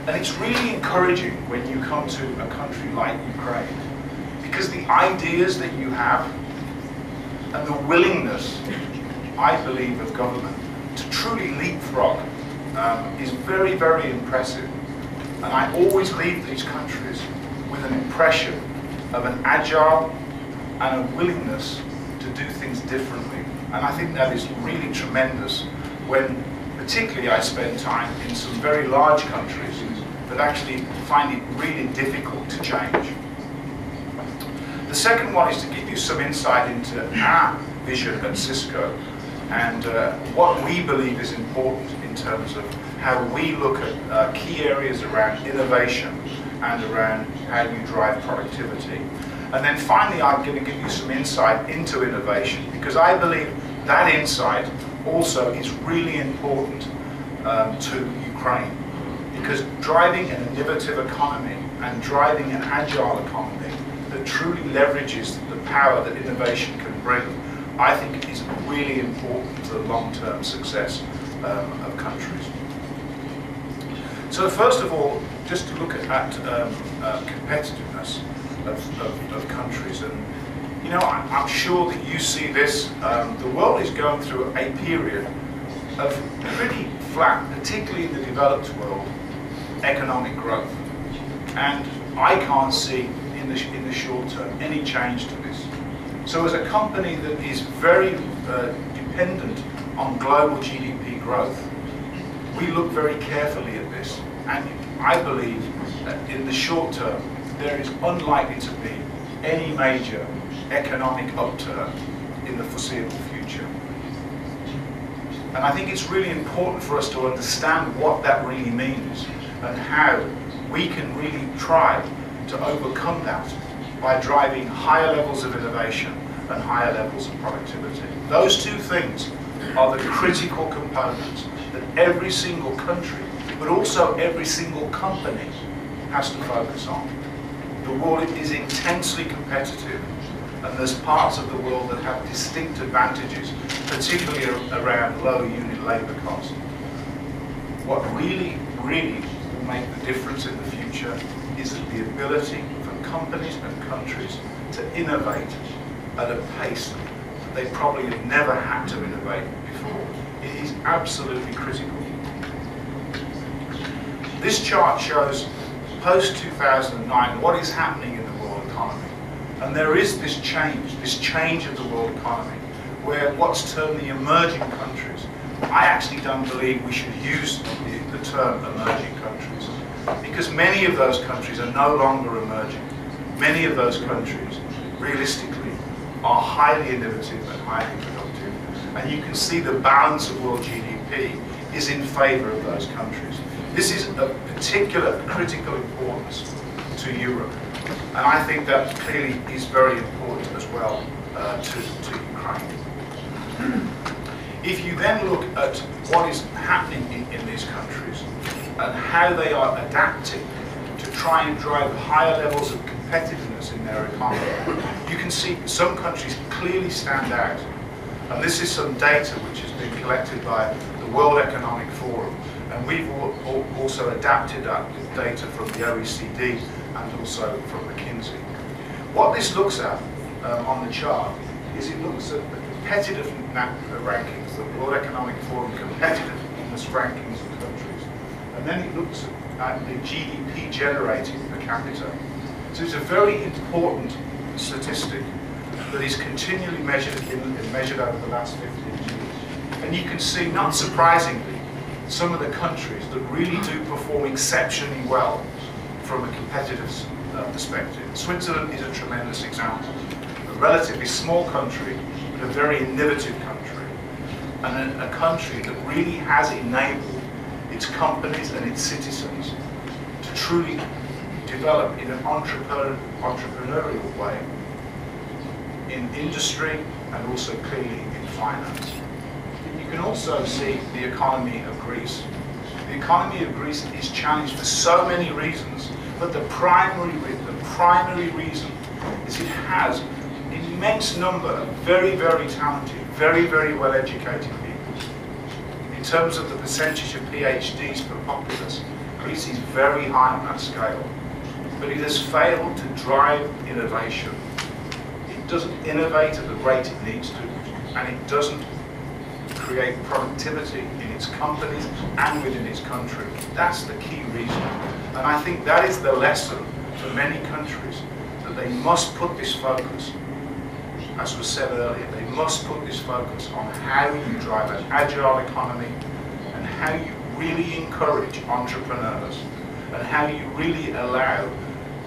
And it's really encouraging when you come to a country like Ukraine, because the ideas that you have and the willingness, I believe, of government to truly leapfrog is very, very impressive. And I always leave these countries with an impression of an agile and a willingness to do things differently. And I think that is really tremendous when particularly I spend time in some very large countries that actually find it really difficult to change. The second one is to give you some insight into our vision at Cisco and what we believe is important in terms of how we look at key areas around innovation and around how you drive productivity. And then finally, I'm going to give you some insight into innovation, because I believe that insight also is really important to Ukraine, because driving an innovative economy and driving an agile economy that truly leverages the power that innovation can bring, I think is really important to the long-term success of countries. So first of all, just to look at competitiveness of countries, and you know, I'm sure that you see this. The world is going through a period of pretty flat, particularly in the developed world, economic growth, and I can't see in the short term any change to this. So as a company that is very dependent on global GDP growth, we look very carefully at this, and I believe that in the short term there is unlikely to be any major economic upturn in the foreseeable future. And I think it's really important for us to understand what that really means and how we can really try to overcome that by driving higher levels of innovation and higher levels of productivity. Those two things are the critical components that every single country, but also every single company, has to focus on. The world is intensely competitive, and there's parts of the world that have distinct advantages, particularly around low unit labour cost. What really will make the difference in the future is the ability for companies and countries to innovate at a pace that they probably have never had to innovate before. It is absolutely critical. This chart shows post-2009 what is happening in the world economy. And there is this change of the world economy, where what's termed the emerging countries, I actually don't believe we should use the term emerging countries, because many of those countries are no longer emerging. Many of those countries, realistically, are highly innovative and highly productive. And you can see the balance of world GDP is in favour of those countries. This is of particular critical importance to Europe. And I think that clearly is very important as well to Ukraine. If you then look at what is happening in these countries and how they are adapting to try and drive higher levels of competitiveness in their economy, you can see some countries clearly stand out. And this is some data which has been collected by the World Economic Forum. And we've also adapted that with data from the OECD and also from McKinsey. What this looks at on the chart is it looks at the competitive rankings, the World Economic Forum competitiveness rankings of countries. And then it looks at the GDP generated per capita. So it's a very important statistic that is continually measured over the last 15 years. And you can see, not surprisingly, some of the countries that really do perform exceptionally well from a competitive perspective. Switzerland is a tremendous example. A relatively small country, but a very innovative country. And a country that really has enabled its companies and its citizens to truly develop in an entrepreneurial way in industry and also clearly in finance. You can also see the economy of Greece. The economy of Greece is challenged for so many reasons, but the primary reason is it has an immense number of very, very talented, very, very well educated people. In terms of the percentage of PhDs per populace, Greece is very high on that scale, but it has failed to drive innovation. It doesn't innovate at the rate it needs to, and it doesn't create productivity in its companies and within its country. That's the key reason. And I think that is the lesson for many countries, that they must put this focus, as was said earlier, they must put this focus on how you drive an agile economy and how you really encourage entrepreneurs and how you really allow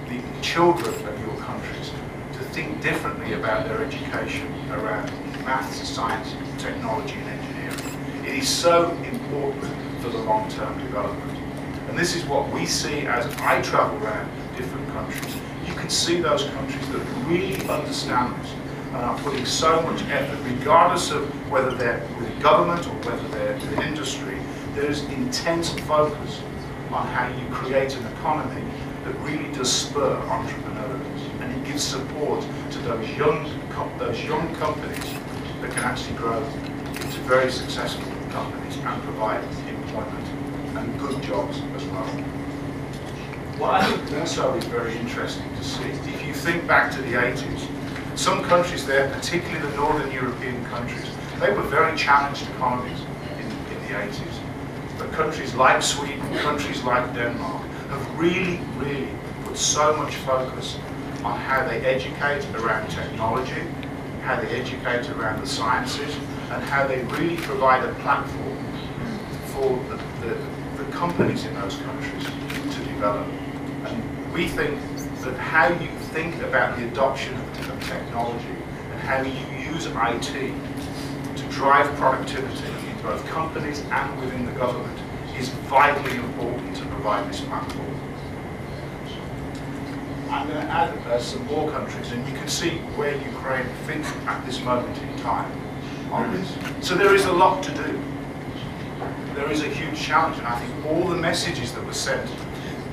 the children of your countries to think differently about their education around maths, science, technology and engineering. It is so important for the long-term development. And this is what we see as I travel around different countries. You can see those countries that really understand this and are putting so much effort, regardless of whether they're with government or whether they're with industry. There is intense focus on how you create an economy that really does spur entrepreneurs, and it gives support to those young companies that can actually grow into very successful companies and provide employment and good jobs as well. What I think also is very interesting to see, if you think back to the 80s, some countries there, particularly the Northern European countries, they were very challenged economies in the 80s. But countries like Sweden, countries like Denmark have really put so much focus on how they educate around technology, how they educate around the sciences, and how they really provide a platform for the companies in those countries to develop. And we think that how you think about the adoption of technology and how you use IT to drive productivity in both companies and within the government is vitally important to provide this platform. I'm going to add some more countries, and you can see where Ukraine fits at this moment in time on this. So there is a lot to do. There is a huge challenge, and I think all the messages that were sent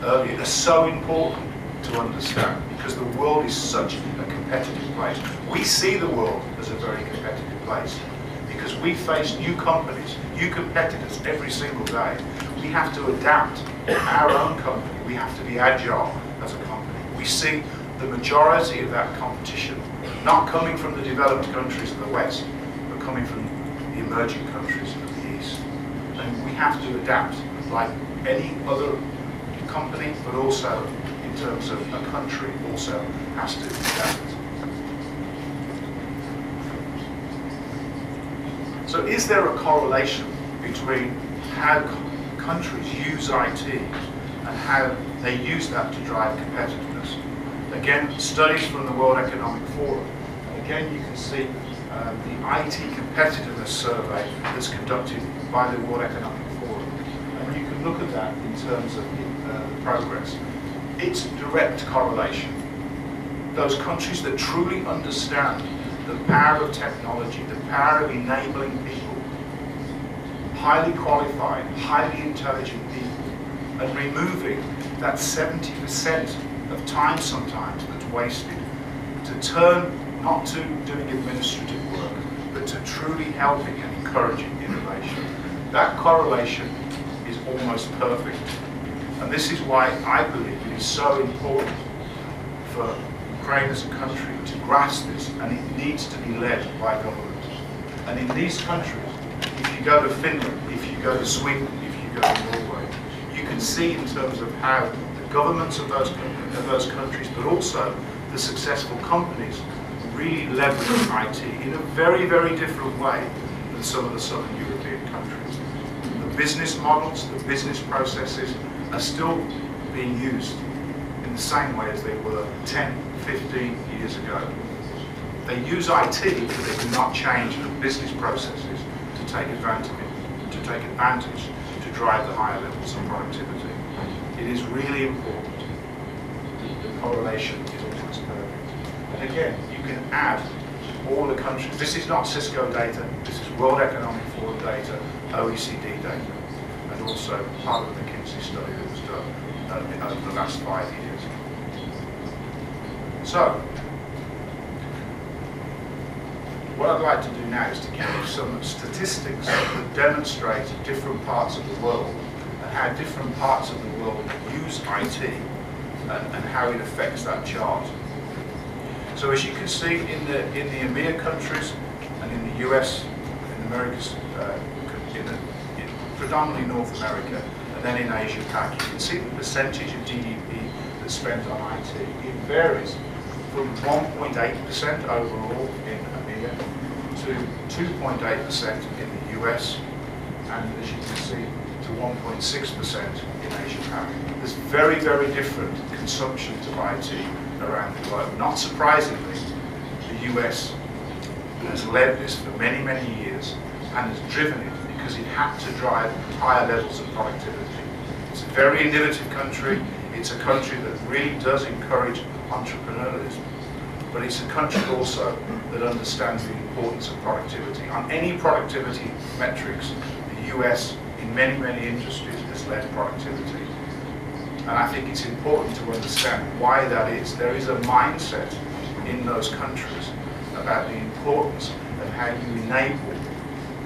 earlier are so important to understand, because the world is such a competitive place. We see the world as a very competitive place because we face new companies, new competitors every single day. We have to adapt our own company. We have to be agile as a company. We see the majority of that competition not coming from the developed countries of the West, but coming from the emerging countries of the East. And we have to adapt like any other company, but also in terms of a country also has to adapt. So is there a correlation between how countries use IT and how they use that to drive competitiveness? Again, studies from the World Economic Forum. Again, you can see the IT competitiveness survey that's conducted by the World Economic Forum. And you can look at that in terms of the progress. It's direct correlation. Those countries that truly understand the power of technology, the power of enabling people, highly qualified, highly intelligent people, and removing that 70% of time sometimes that's wasted to turn not to doing administrative work, but to truly helping and encouraging innovation. That correlation is almost perfect. And this is why I believe it is so important for Ukraine as a country to grasp this, and it needs to be led by government. And in these countries, if you go to Finland, if you go to Sweden, if you go to Norway, you can see in terms of how the governments of those countries, but also the successful companies, really leverage IT in a very, very different way than some of the southern European countries. The business models, the business processes are still being used in the same way as they were 10, 15 years ago. They use IT, but they do not change the business processes to take advantage, to drive the higher levels of productivity. It is really important. The correlation is almost perfect. And again, you can add all the countries. This is not Cisco data, this is World Economic Forum data, OECD data, and also part of the McKinsey study that was done over the last 5 years. So, what I'd like to do now is to give you some statistics that demonstrate different parts of the world and how different parts of the world use IT and how it affects that chart. So as you can see in the EMEA countries and in the US, in Americas, predominantly North America, and then in Asia Pac, you can see the percentage of GDP that's spent on IT. It varies from 1.8% overall in EMEA to 2.8% in the US, and as you can see, to 1.6% in Asia Pac. There's very, very different consumptions of IT around the globe. Not surprisingly, the US has led this for many, many years and has driven it because it had to drive higher levels of productivity. It's a very innovative country. It's a country that really does encourage entrepreneurialism. But it's a country also that understands the importance of productivity. On any productivity metrics, the US, in many, many industries, has led productivity. And I think it's important to understand why that is. There is a mindset in those countries about the importance of how you enable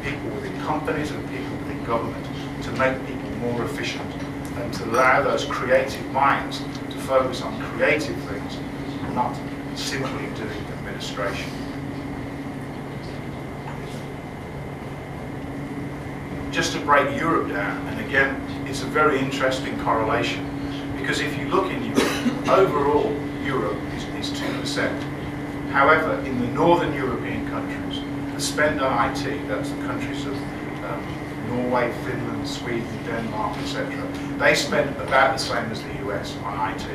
people within companies and people within government to make people more efficient and to allow those creative minds to focus on creative things, not simply doing administration. Just to break Europe down, and again, it's a very interesting correlation, because if you look in Europe, overall Europe is 2%. However, in the northern European countries, the spend on IT, that's the countries of Norway, Finland, Sweden, Denmark, etc., they spend about the same as the US on IT.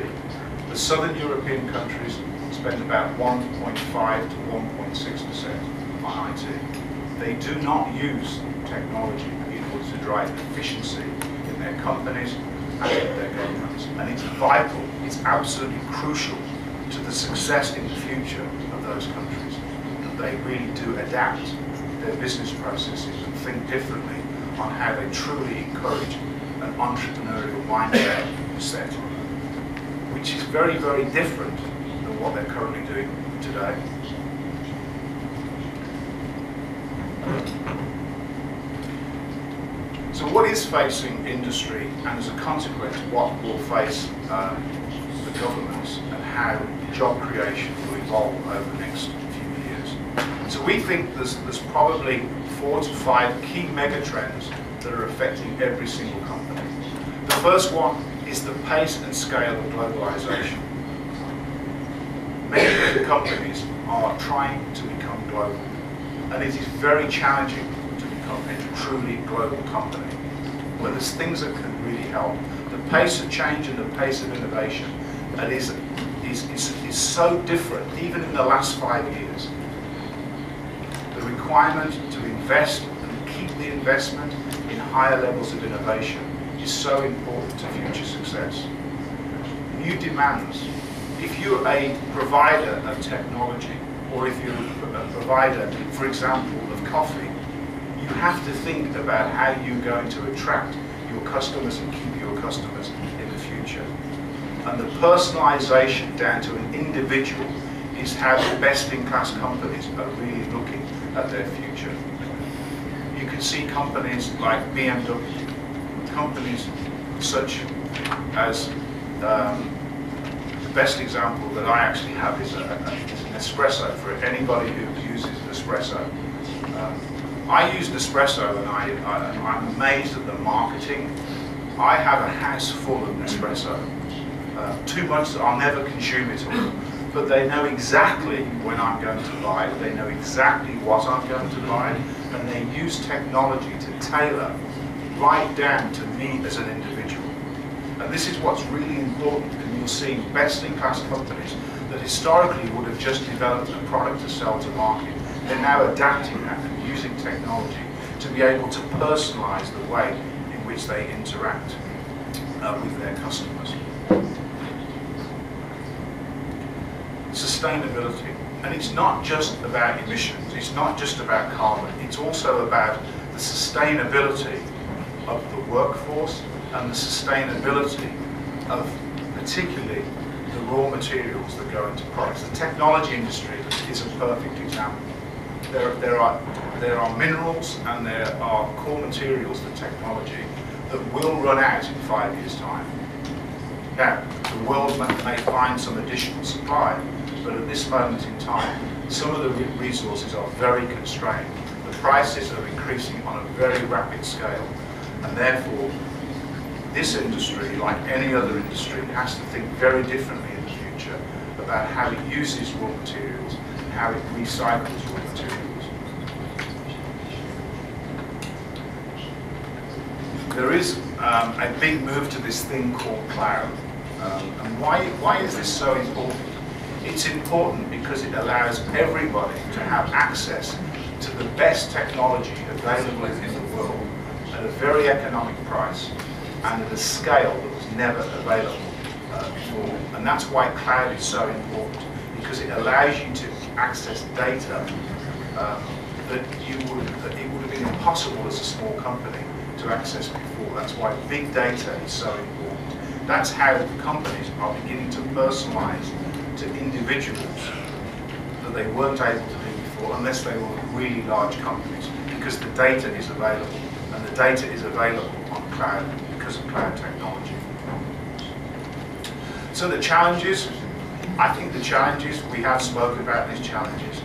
The southern European countries spend about 1.5 to 1.6% on IT. They do not use technology in order to drive efficiency in their companies and in their governments. And it's vital, it's absolutely crucial to the success in the future of those countries, that they really do adapt their business processes and think differently on how they truly encourage an entrepreneurial mindset, which is very, very different than what they're currently doing today. So what is facing industry, and as a consequence, what will face the governments, and how job creation will evolve over the next few years? So we think there's probably 4 to 5 key megatrends that are affecting every single company. The first one is the pace and scale of globalization. Many of the companies are trying to become global, and it is very challenging to become a truly global company. But there's things that can really help. The pace of change and the pace of innovation is so different, even in the last 5 years. The requirement to invest and keep the investment in higher levels of innovation is so important to future success. New demands. If you're a provider of technology, or if you're a provider, for example, of coffee, you have to think about how you're going to attract your customers and keep your customers in the future. And the personalization down to an individual is how the best-in-class companies are really looking at their future. You can see companies like BMW, companies such as the best example that I actually have is an espresso, for anybody who uses Nespresso. I use Nespresso, and I'm amazed at the marketing. I have a house full of Nespresso. Too much that I'll never consume it all. But they know exactly when I'm going to buy it, they know exactly what I'm going to buy, and they use technology to tailor right down to me as an individual. And this is what's really important, and you'll see best-in-class companies that historically would have just developed a product to sell to market. They're now adapting that and using technology to be able to personalize the way in which they interact with their customers. Sustainability. And it's not just about emissions, it's not just about carbon, it's also about the sustainability of the workforce and the sustainability of particularly the raw materials that go into products. The technology industry is a perfect example. There are minerals and there are core materials for technology that will run out in 5 years' time. Now, the world may find some additional supply, but at this moment in time, some of the resources are very constrained. The prices are increasing on a very rapid scale, and therefore, this industry, like any other industry, has to think very differently in the future about how it uses raw materials and how it recycles raw materials. There is a big move to this thing called cloud. And why is this so important? It's important because it allows everybody to have access to the best technology available in the world at a very economic price and at a scale that was never available before. And that's why cloud is so important, because it allows you to access data that it would have been impossible as a small company to access before. That's why big data is so important. That's how companies are beginning to personalize to individuals that they weren't able to do before unless they were really large companies, because the data is available, and the data is available on cloud because of cloud technology. So the challenges, I think the challenges, we have spoken about these challenges.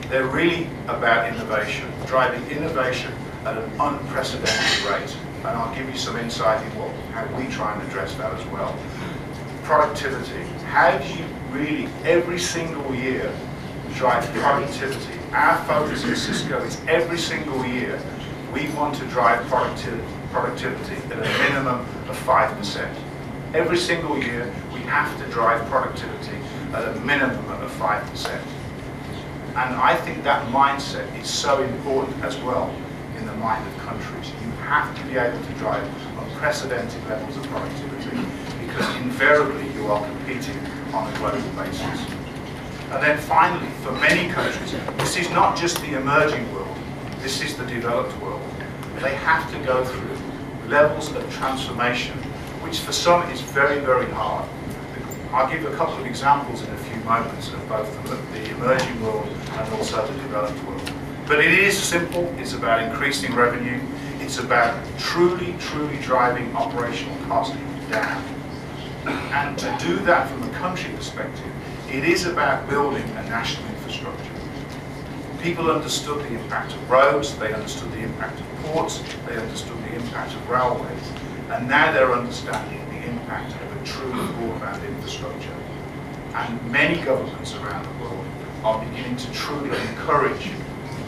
They're really about innovation, driving innovation at an unprecedented rate. And I'll give you some insight in how we try and address that as well. Productivity. How do you really, every single year, drive productivity? Our focus at Cisco is every single year, we want to drive productivity at a minimum of 5%. Every single year, we have to drive productivity at a minimum of 5%. And I think that mindset is so important as well in the mind of countries. You have to be able to drive unprecedented levels of productivity, because invariably you are competing on a global basis. And then finally, for many countries, this is not just the emerging world, this is the developed world. They have to go through levels of transformation, which for some is very, very hard. I'll give a couple of examples in a few moments of both the emerging world and also the developed world. But it is simple. It's about increasing revenue. It's about truly, truly driving operational costs down. And to do that from a country perspective, it is about building a national infrastructure. People understood the impact of roads, they understood the impact of ports, they understood the impact of railways, and now they're understanding the impact of a true broadband infrastructure. And many governments around the world are beginning to truly encourage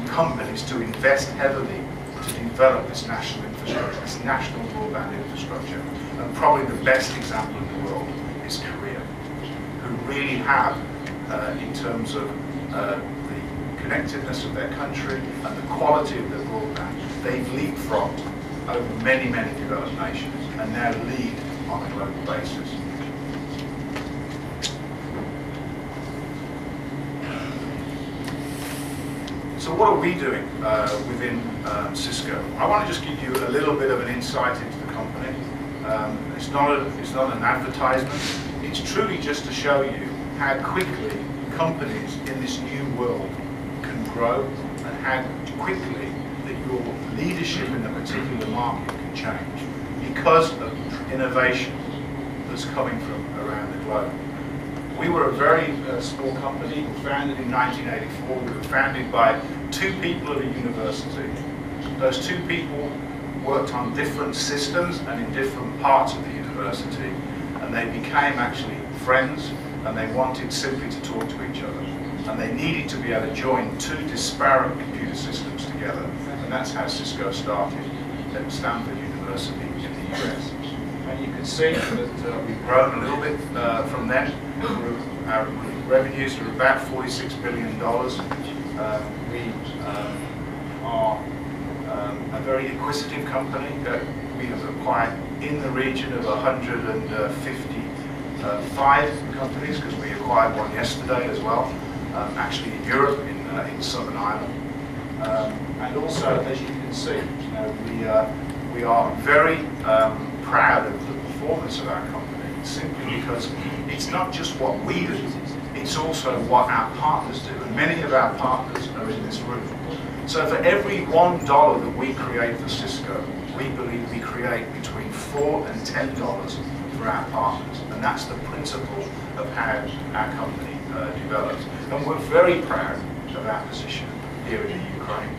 companies to invest heavily to develop this national infrastructure, this national broadband infrastructure. And probably the best example in the world is Korea, who really have, in terms of the connectedness of their country and the quality of their broadband, they've leapfrogged over many, many developed nations and now lead on a global basis. So what are we doing within Cisco? I want to just give you a little bit of an insight into the company. It's not an advertisement. It's truly just to show you how quickly companies in this new world can grow and how quickly that your leadership in a particular market can change because of innovation that's coming from around the globe. We were a very small company, founded in 1984. We were founded by two people at a university. Those two people worked on different systems and in different parts of the university, and they became actually friends, and they wanted simply to talk to each other. And they needed to be able to join two disparate computer systems together, and that's how Cisco started at Stanford University in the US. And you can see that we've grown a little bit from then. Our revenues are about $46 billion. We are a very acquisitive company. We have acquired in the region of 155 companies, because we acquired one yesterday as well, actually in Europe, in Southern Ireland. And also, as you can see, we are very proud of the performance of our company, simply because it's not just what we do, it's also what our partners do. And many of our partners are in this room. So for every $1 that we create for Cisco, we believe we create between $4 and $10 for our partners. And that's the principle of how our company develops. And we're very proud of our position here in the Ukraine.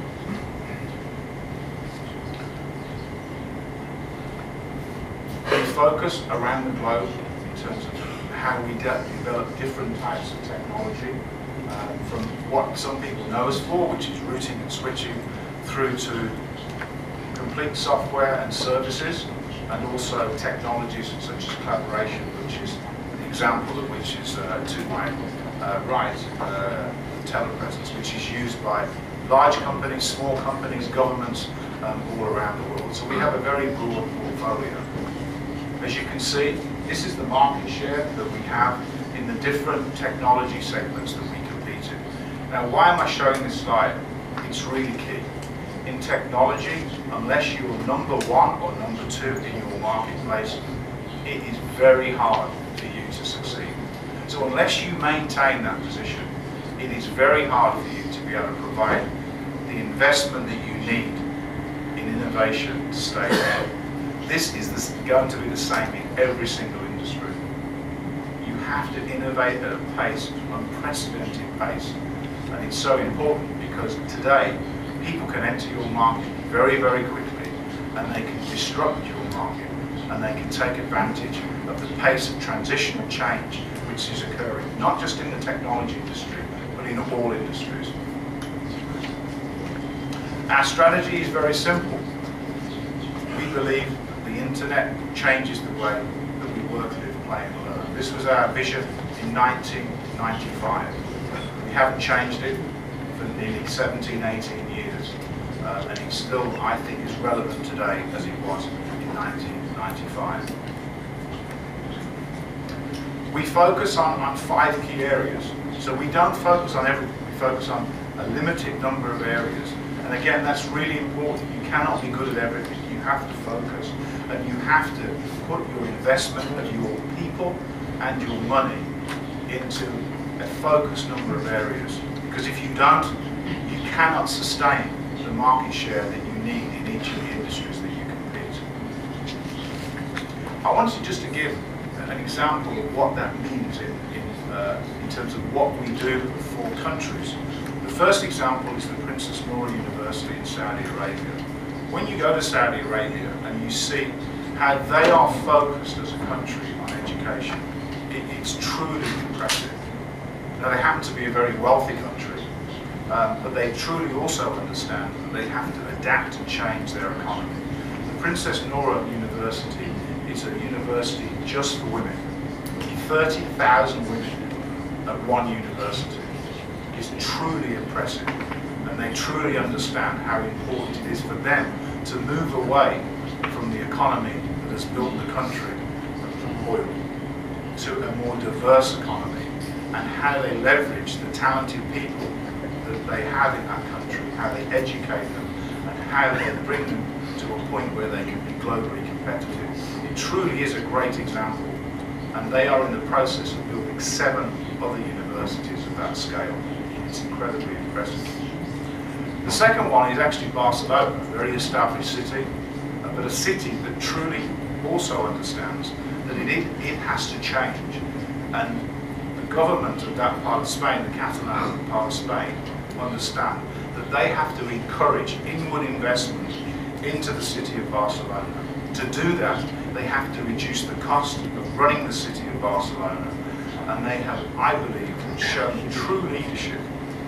We focus around the globe in terms of how we develop different types of technology, from what some people know us for, which is routing and switching, through to complete software and services, and also technologies such as collaboration, which is an example of which is to my right, telepresence, which is used by large companies, small companies, governments all around the world. So we have a very broad portfolio. As you can see, this is the market share that we have in the different technology segments that we compete in. Now, why am I showing this slide? It's really key. In technology, unless you're number one or number two in your marketplace, it is very hard for you to succeed. So unless you maintain that position, it is very hard for you to be able to provide the investment that you need in innovation to stay ahead. This is going to be the same in every single industry. You have to innovate at a pace, unprecedented pace. And it's so important because today, people can enter your market very, very quickly, and they can disrupt your market, and they can take advantage of the pace of transitional change which is occurring, not just in the technology industry, but in all industries. Our strategy is very simple. We believe the internet changes the way that we work, live, play and learn. This was our vision in 1995. We haven't changed it for nearly 17, 18 years. And it still, I think, is relevant today as it was in 1995. We focus on 5 key areas. So we don't focus on everything. We focus on a limited number of areas. And again, that's really important. You cannot be good at everything. You have to focus. And you have to put your investment of your people and your money into a focused number of areas. Because if you don't, you cannot sustain the market share that you need in each of the industries that you compete. I wanted just to give an example of what that means in terms of what we do for countries. The first example is the Princess Noor University in Saudi Arabia. When you go to Saudi Arabia and you see how they are focused as a country on education, it's truly impressive. Now, they happen to be a very wealthy country, but they truly also understand that they have to adapt and change their economy. The Princess Noor University is a university just for women. 30,000 women at one university is truly impressive, and they truly understand how important it is for them to move away from the economy that has built the country from oil to a more diverse economy, and how they leverage the talented people that they have in that country, how they educate them, and how they bring them to a point where they can be globally competitive. It truly is a great example, and they are in the process of building 7 other universities of that scale. It's incredibly impressive. The second one is actually Barcelona, a very established city, but a city that truly also understands that it has to change. And the government of that part of Spain, the Catalan part of Spain, understand that they have to encourage inward investment into the city of Barcelona. To do that, they have to reduce the cost of running the city of Barcelona. And they have, I believe, shown true leadership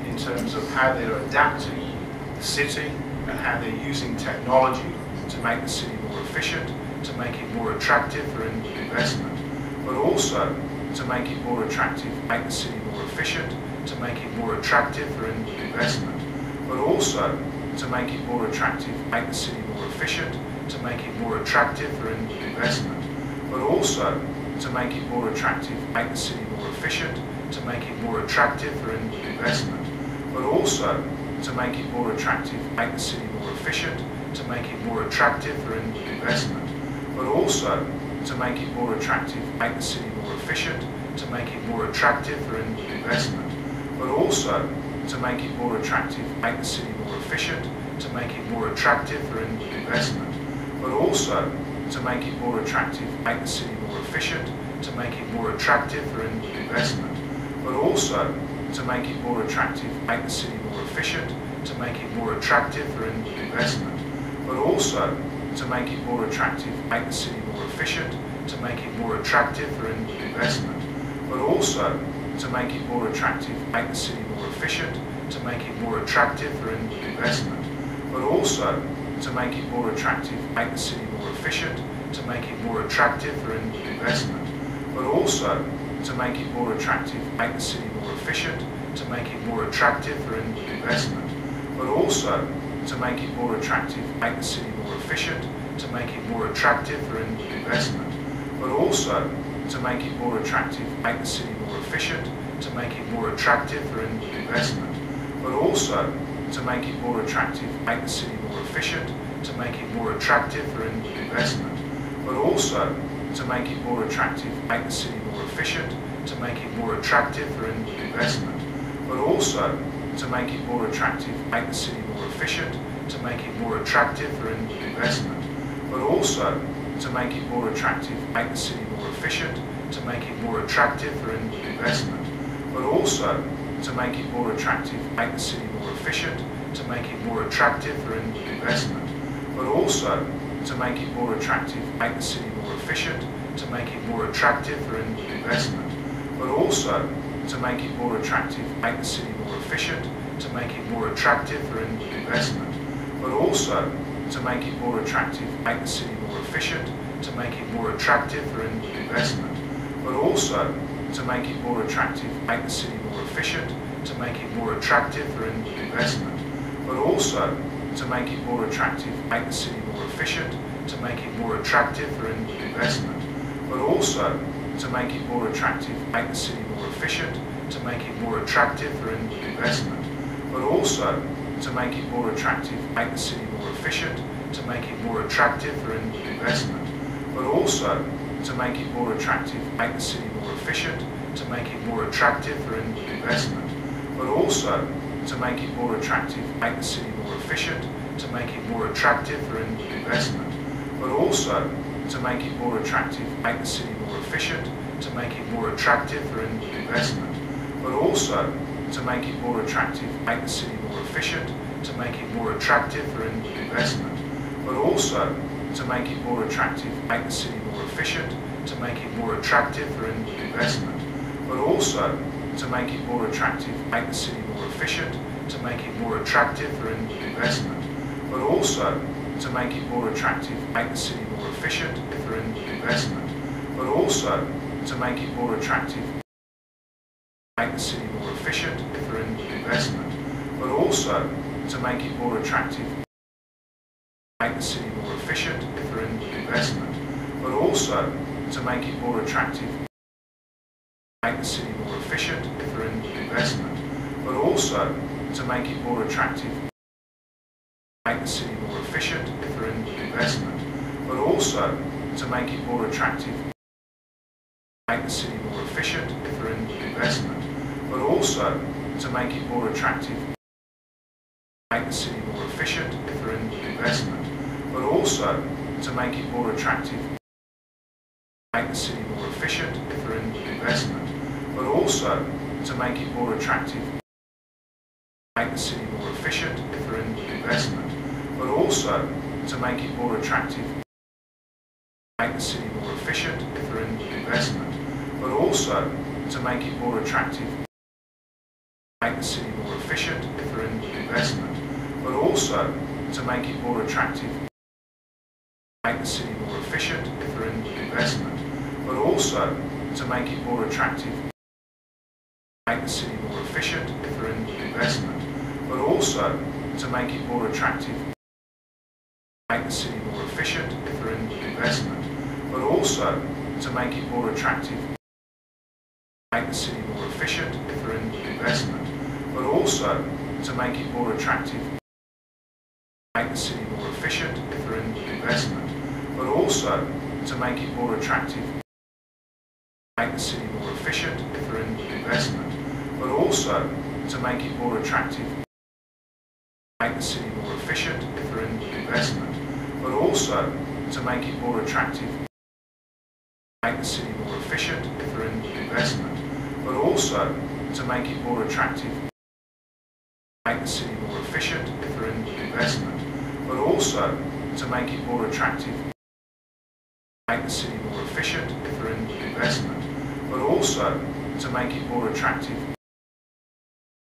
in terms of how they're adapting the city and how they're using technology to make the city more efficient, to make it more attractive for inward investment, but also to make it more attractive, make the city more efficient, to make it more attractive for inward investment, but also to make it more attractive, make the city more efficient, to make it more attractive for inward investment, but also to make it more attractive, make the city more efficient, to make it more attractive for inward investment, but also to make it more attractive, make the city more efficient, to make it more attractive for inward investment, but also to make it more attractive, make the city more efficient, to make it more attractive for inward investment, but also to make it more attractive, make the city more efficient, efficient, to make it more attractive for investment, but also to make it more attractive, make the city more efficient, to make it more attractive for investment, but also to make it more attractive, make the city more efficient, to make it more attractive for investment, but also to make it more attractive, make the city more efficient, to make it more attractive for investment, but also to make it more attractive, make the city more efficient, to make it more attractive for investment, but also to make it more attractive, make the city more efficient, to make it more attractive for investment, but also to make it more attractive, make the city more efficient, to make it more attractive for investment, but also to make it more attractive, make the city more efficient, to make it more attractive for investment, but also to make it more attractive, make the city more efficient, to make it more attractive for investment, but also to make it more attractive, make the city more efficient, to make it more attractive for investment, but also to make it more attractive, make the city more efficient, to make it more attractive for investment, but also to make it more attractive, make the city more efficient, to make it more attractive for investment, but also to make it more attractive, make the city more efficient, to make it more attractive for investment, but also to make it more attractive, make the city more efficient, to make it more attractive for investment, but also to make it more attractive, make the city more efficient, to make it more attractive for investment, but also to make it more attractive, make the city more efficient, to make it more attractive for investment, but also to make it more attractive, make the city more efficient, to make it more attractive for investment, but also to make it more attractive, make the city more efficient, to make it more attractive for investment, but also to make it more attractive, make the city more efficient, to make it more attractive for investment, but also to make it more attractive, make the city more efficient, to make it more attractive for investment, but also to make it more attractive, make the city more efficient, to make it more attractive for investment, but also to make it more attractive, make the city more efficient, to make it more attractive for investment, but also to make it more attractive, make the city more efficient, to make it more attractive for investment, but also to make it more attractive, make the city more efficient, to make it more attractive for investment, but also to make it more attractive, make the city more efficient, to make it more attractive for investment, but also to make it more attractive, make the city more efficient, to make it more attractive for investment, but also to make it more attractive, make the city more efficient, to make it more attractive for investment, but also to make it more attractive, make the city more efficient for investment, but also to make it more attractive, make the city more efficient for investment, but also to make it more attractive, make the city more efficient for investment, but also to make it more attractive, make the city more efficient for investment, but also to make it more attractive, make the city more efficient for investment, but also to make it more attractive, make the city more efficient for investment, but also to make it more attractive, make the city more efficient for investment, but also to make it more attractive, make the city more efficient for investment, but also to make it more attractive, make the city more efficient for investment, but also to make it more attractive, make the city more efficient for investment, but also to make it more attractive, make the city more efficient for investment, but also to make it more attractive, make the city more efficient for investment, but also to make it more attractive, make the city more efficient for investment, but also to make it more attractive, make the city more efficient for investment, but also to make it more attractive, make the city more efficient for investment, but also to make it more attractive, make the city more efficient for investment, but also to make it more attractive, make the city more efficient for investment, but also to make it more attractive, make the city more efficient for investment, but also to make it more attractive. Make the city more efficient for investment, but also to make it more attractive. Make the city more efficient for investment, but also to make it more attractive. Make the city more efficient for investment, but also to make it more attractive.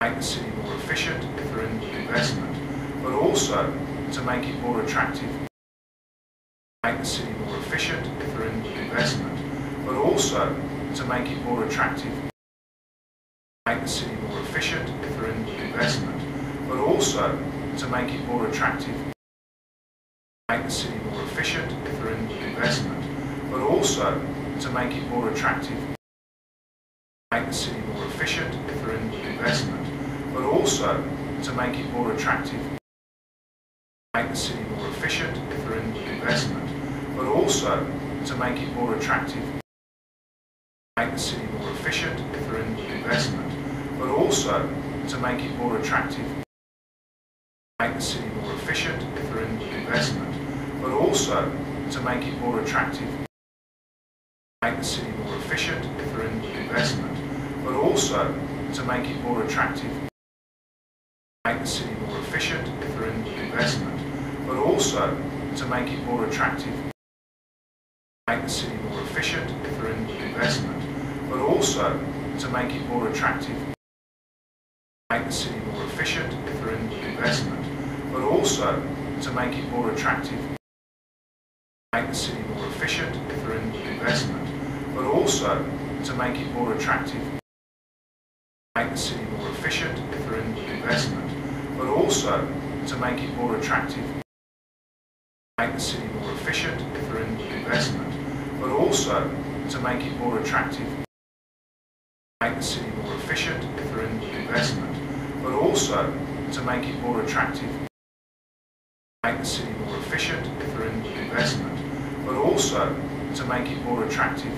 Make the city more efficient for investment, but also to make it more attractive. Make the city more efficient for investment, but also to make it more attractive. Make the city more efficient for investment, but also to make it more attractive. Make the city more efficient for investment, but also to make it more attractive. Make the city more efficient for investment, but also to make it more attractive. Make the city more efficient for investment, but also to make it more attractive. Make the city more efficient for investment, but also to make it more attractive. Make the city more efficient for investment, but also to make it more attractive. Make the city more efficient for investment, but also to make it more attractive. Make the city more efficient for investment, but also to make it more attractive. Make the city more efficient for investment, but also to make it more attractive. Make the city more efficient for investment, but also to make it more attractive. Make the city more efficient for investment, but also to make it more attractive. Make the city more efficient for investment, but also to make it more attractive. Make the city more efficient for investment, but also to make it more attractive. Make the city more efficient for investment, but also to make it more attractive. Make the city more efficient for investment, but also to make it more attractive.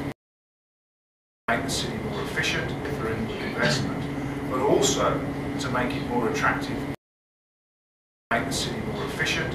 Make the city more efficient for investment, but also to make it more attractive. Make the city more efficient